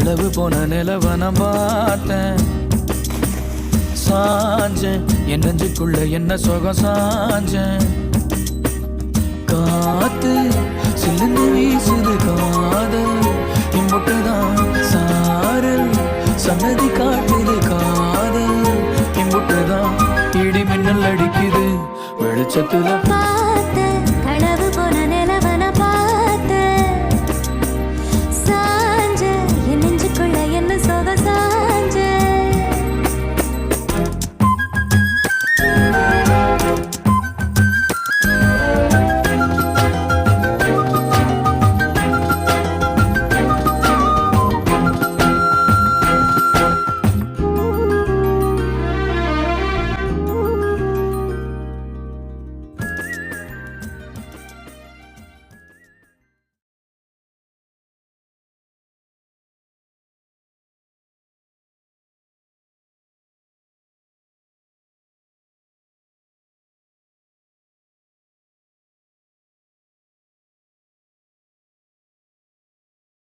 களவு போன நிலவ நான் பார்த்தேன். சாஞ்சேன் என் நெஞ்சுக்குள்ள என்ன சுகம் சாஞ்சேன். காத்து சில்லுன்னு வீசுது காதல் இம்புட்டுதான் சாரல் சன்னதி காட்டுது காதல் இம்புட்டுதான் இடி மின்னல் அடிக்குது வெளிச்சத்துல